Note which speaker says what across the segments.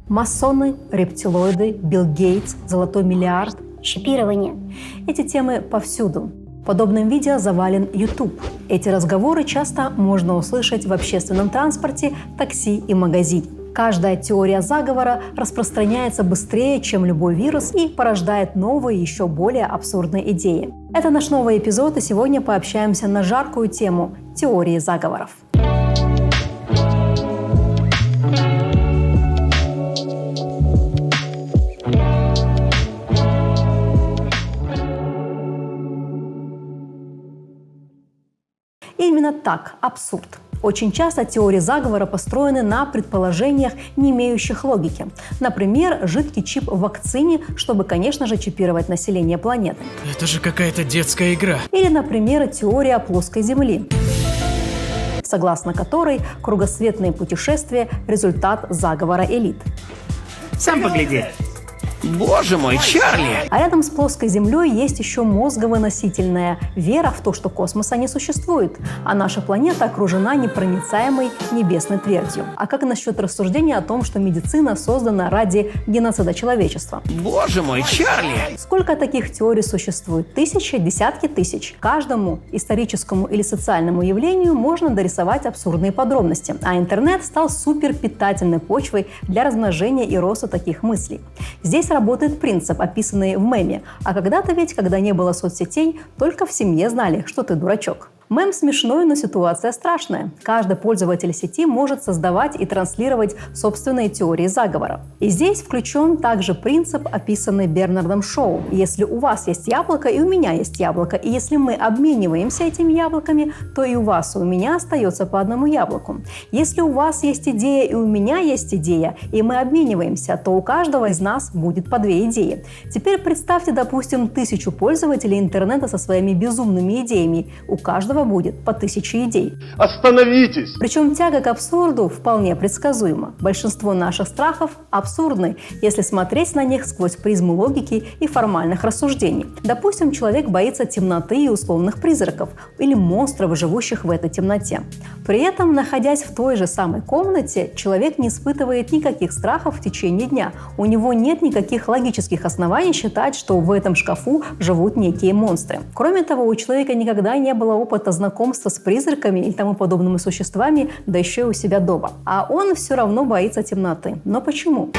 Speaker 1: Масоны, рептилоиды, Билл Гейтс, золотой миллиард.
Speaker 2: Чипирование.
Speaker 1: Эти темы повсюду. Подобным видео завален YouTube. Эти разговоры часто можно услышать в общественном транспорте, такси и магазине. Каждая теория заговора распространяется быстрее, чем любой вирус, и порождает новые, еще более абсурдные идеи. Это наш новый эпизод, и сегодня пообщаемся на жаркую тему теории заговоров. Именно так, абсурд. Очень часто теории заговора построены на предположениях, не имеющих логики. Например, жидкий чип в вакцине, чтобы, конечно же, чипировать население планеты.
Speaker 3: Это же какая-то детская игра.
Speaker 1: Или, например, теория плоской Земли, согласно которой кругосветные путешествия – результат заговора элит.
Speaker 4: Сам погляди. Боже мой, Чарли!
Speaker 1: А рядом с плоской Землей есть еще мозговыносительная вера в то, что космоса не существует, а наша планета окружена непроницаемой небесной твердью. А как насчет рассуждения о том, что медицина создана ради геноцида человечества?
Speaker 4: Боже мой, Чарли!
Speaker 1: Сколько таких теорий существует? Тысячи, десятки тысяч. Каждому историческому или социальному явлению можно дорисовать абсурдные подробности, а интернет стал суперпитательной почвой для размножения и роста таких мыслей. Здесь работает принцип, описанный в меме. А когда-то ведь, когда не было соцсетей, только в семье знали, что ты дурачок. Мем смешной, но ситуация страшная. Каждый пользователь сети может создавать и транслировать собственные теории заговора. И здесь включен также принцип, описанный Бернардом Шоу. Если у вас есть яблоко, и у меня есть яблоко, и если мы обмениваемся этими яблоками, то и у вас, и у меня остается по одному яблоку. Если у вас есть идея, и у меня есть идея, и мы обмениваемся, то у каждого из нас будет по две идеи. Теперь представьте, допустим, 1000 пользователей интернета со своими безумными идеями. У каждого будет по 1000 идей.
Speaker 5: Остановитесь!
Speaker 1: Причем тяга к абсурду вполне предсказуема. Большинство наших страхов абсурдны, если смотреть на них сквозь призму логики и формальных рассуждений. Допустим, человек боится темноты и условных призраков или монстров, живущих в этой темноте. При этом, находясь в той же самой комнате, человек не испытывает никаких страхов в течение дня. У него нет никаких логических оснований считать, что в этом шкафу живут некие монстры. Кроме того, у человека никогда не было опыта знакомства с призраками и тому подобными существами, да еще и у себя дома. А он все равно боится темноты. Но почему?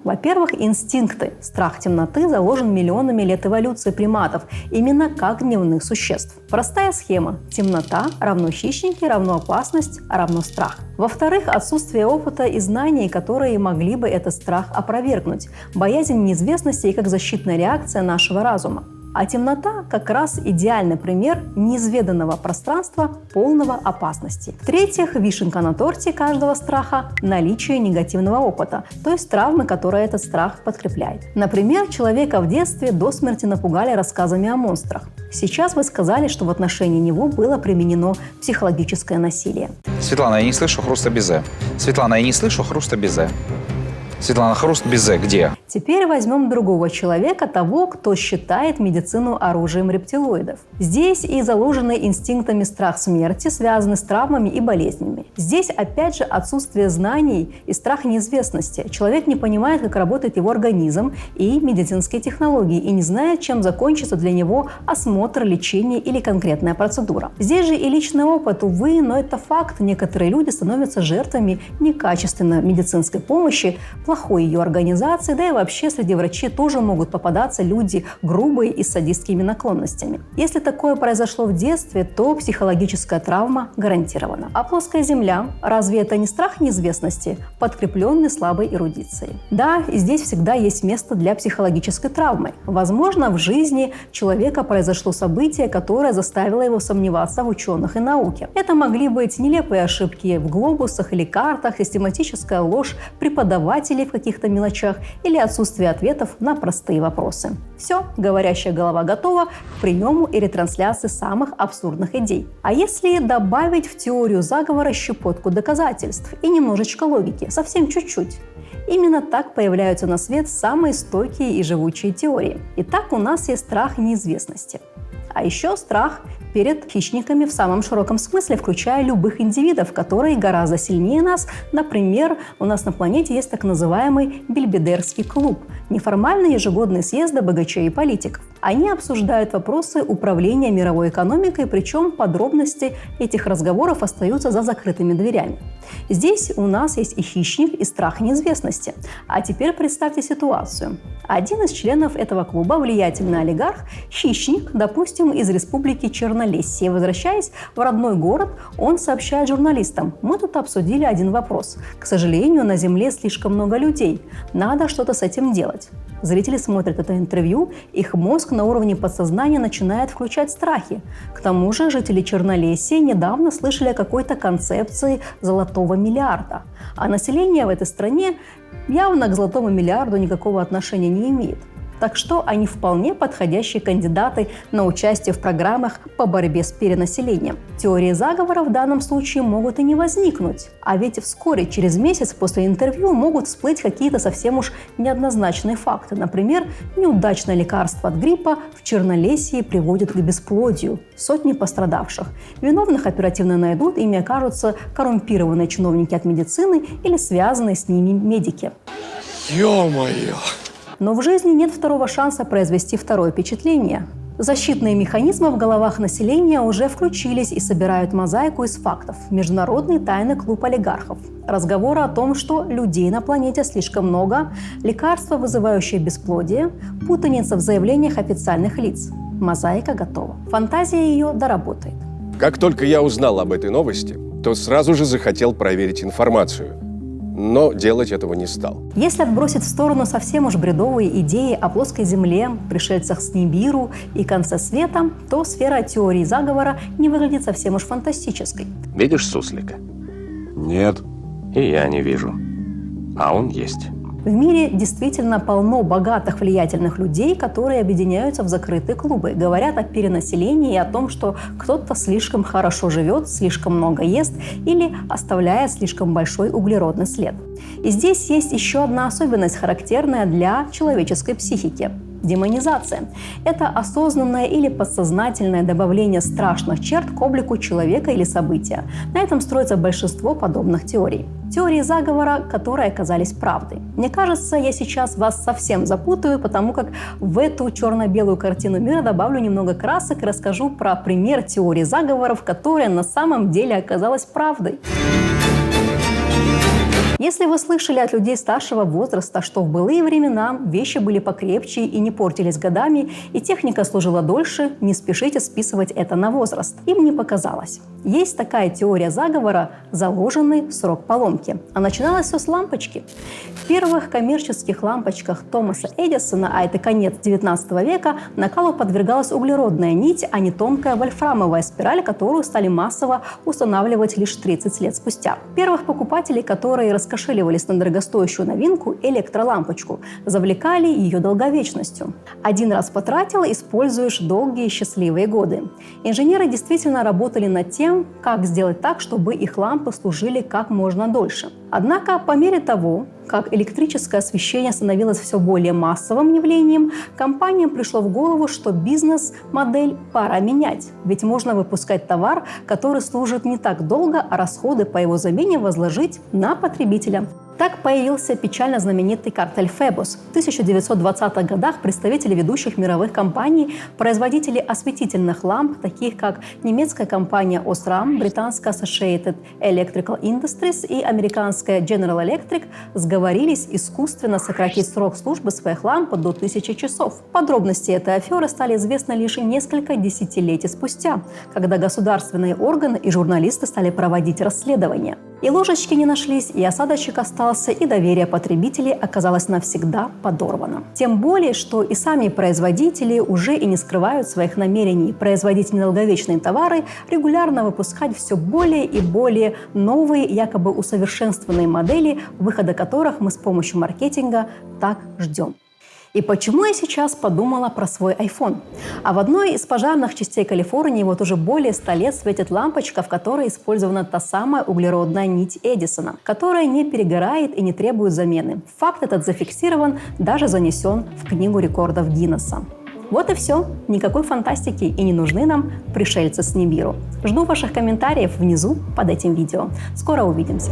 Speaker 1: Во-первых, инстинкты. Страх темноты заложен миллионами лет эволюции приматов, именно как дневных существ. Простая схема. Темнота равно хищники, равно опасность, равно страх. Во-вторых, отсутствие опыта и знаний, которые могли бы этот страх опровергнуть. Боязнь неизвестности и как защитная реакция нашего разума. А темнота как раз идеальный пример неизведанного пространства, полного опасности. В-третьих, вишенка на торте каждого страха – наличие негативного опыта, то есть травмы, которые этот страх подкрепляет. Например, человека в детстве до смерти напугали рассказами о монстрах. Сейчас вы сказали, что в отношении него было применено психологическое насилие.
Speaker 6: Светлана, я не слышу хруста безе. Светлана, я не слышу хруста безе. Светлана, хруст безе где?
Speaker 1: Теперь возьмем другого человека, того, кто считает медицину оружием рептилоидов. Здесь и заложенный инстинктами страх смерти, связанный с травмами и болезнями. Здесь опять же отсутствие знаний и страх неизвестности. Человек не понимает, как работает его организм и медицинские технологии, и не знает, чем закончится для него осмотр, лечение или конкретная процедура. Здесь же и личный опыт, увы, но это факт. Некоторые люди становятся жертвами некачественной медицинской помощи, плохой ее организации, да и вообще среди врачей тоже могут попадаться люди грубые и с садистскими наклонностями. Если такое произошло в детстве, то психологическая травма гарантирована. А плоская Земля, разве это не страх неизвестности, подкрепленный слабой эрудицией? Да, и здесь всегда есть место для психологической травмы. Возможно, в жизни человека произошло событие, которое заставило его сомневаться в ученых и науке. Это могли быть нелепые ошибки в глобусах или картах, систематическая ложь преподавателей в каких-то мелочах или отсутствие ответов на простые вопросы. Все, говорящая голова готова к приему и ретрансляции самых абсурдных идей. А если добавить в теорию заговора щепотку доказательств и немножечко логики, совсем чуть-чуть? Именно так появляются на свет самые стойкие и живучие теории. Итак, у нас есть страх неизвестности. А еще страх перед хищниками в самом широком смысле, включая любых индивидов, которые гораздо сильнее нас. Например, у нас на планете есть так называемый Бельбедерский клуб – неформальные ежегодные съезды богачей и политиков. Они обсуждают вопросы управления мировой экономикой, причем подробности этих разговоров остаются за закрытыми дверями. Здесь у нас есть и хищник, и страх неизвестности. А теперь представьте ситуацию. Один из членов этого клуба, влиятельный олигарх, хищник, допустим, из республики Чернолесье. Возвращаясь в родной город, он сообщает журналистам: «Мы тут обсудили один вопрос. К сожалению, на Земле слишком много людей. Надо что-то с этим делать». Зрители смотрят это интервью, их мозг на уровне подсознания начинает включать страхи. К тому же жители Чернолесья недавно слышали о какой-то концепции золотого миллиарда. А население в этой стране явно к золотому миллиарду никакого отношения не имеет. Так что они вполне подходящие кандидаты на участие в программах по борьбе с перенаселением. Теории заговора в данном случае могут и не возникнуть. А ведь вскоре, через месяц после интервью, могут всплыть какие-то совсем уж неоднозначные факты. Например, неудачное лекарство от гриппа в Чернолесье приводит к бесплодию. Сотни пострадавших. Виновных оперативно найдут, ими окажутся коррумпированные чиновники от медицины или связанные с ними медики.
Speaker 2: Ё-моё!
Speaker 1: Но в жизни нет второго шанса произвести второе впечатление. Защитные механизмы в головах населения уже включились и собирают мозаику из фактов. Международный тайный клуб олигархов. Разговоры о том, что людей на планете слишком много, лекарства, вызывающие бесплодие, путаница в заявлениях официальных лиц. Мозаика готова. Фантазия ее доработает.
Speaker 2: Как только я узнал об этой новости, то сразу же захотел проверить информацию. Но делать этого не стал.
Speaker 1: Если отбросить в сторону совсем уж бредовые идеи о плоской Земле, пришельцах с Нибиру и конце света, то сфера теории заговора не выглядит совсем уж фантастической.
Speaker 5: Видишь суслика?
Speaker 2: Нет.
Speaker 5: И я не вижу. А он есть.
Speaker 1: В мире действительно полно богатых, влиятельных людей, которые объединяются в закрытые клубы, говорят о перенаселении и о том, что кто-то слишком хорошо живет, слишком много ест или оставляет слишком большой углеродный след. И здесь есть еще одна особенность, характерная для человеческой психики – демонизация. Это осознанное или подсознательное добавление страшных черт к облику человека или события. На этом строится большинство подобных теорий. Теории заговора, которые оказались правдой. Мне кажется, я сейчас вас совсем запутаю, потому как в эту черно-белую картину мира добавлю немного красок и расскажу про пример теории заговоров, которая на самом деле оказалась правдой. Если вы слышали от людей старшего возраста, что в былые времена вещи были покрепче и не портились годами, и техника служила дольше, не спешите списывать это на возраст. Им не показалось. Есть такая теория заговора – заложенный срок поломки. А начиналось все с лампочки. В первых коммерческих лампочках Томаса Эдисона, а это конец 19 века, накалу подвергалась углеродная нить, а не тонкая вольфрамовая спираль, которую стали массово устанавливать лишь 30 лет спустя. Первых покупателей, которые раскошеливались на дорогостоящую новинку – электролампочку, завлекали ее долговечностью. Один раз потратил – используешь долгие счастливые годы. Инженеры действительно работали над тем, как сделать так, чтобы их лампы служили как можно дольше. Однако, по мере того, как электрическое освещение становилось все более массовым явлением, компаниям пришло в голову, что бизнес-модель пора менять. Ведь можно выпускать товар, который служит не так долго, а расходы по его замене возложить на потребителя. Так появился печально знаменитый картель Фебос. В 1920-х годах представители ведущих мировых компаний, производители осветительных ламп, таких как немецкая компания Osram, британская Associated Electrical Industries и американская General Electric, сговорились искусственно сократить срок службы своих ламп до 1000 часов. Подробности этой аферы стали известны лишь несколько десятилетий спустя, когда государственные органы и журналисты стали проводить расследования. И ложечки не нашлись, и осадочек остался, и доверие потребителей оказалось навсегда подорвано. Тем более, что и сами производители уже и не скрывают своих намерений производить недолговечные товары, регулярно выпускать все более и более новые, якобы усовершенствованные модели, выхода которых мы с помощью маркетинга так ждем. И почему я сейчас подумала про свой iPhone? А в одной из пожарных частей Калифорнии вот уже более 100 лет светит лампочка, в которой использована та самая углеродная нить Эдисона, которая не перегорает и не требует замены. Факт этот зафиксирован, даже занесен в Книгу рекордов Гиннесса. Вот и все. Никакой фантастики и не нужны нам пришельцы с Нибиру. Жду ваших комментариев внизу под этим видео. Скоро увидимся.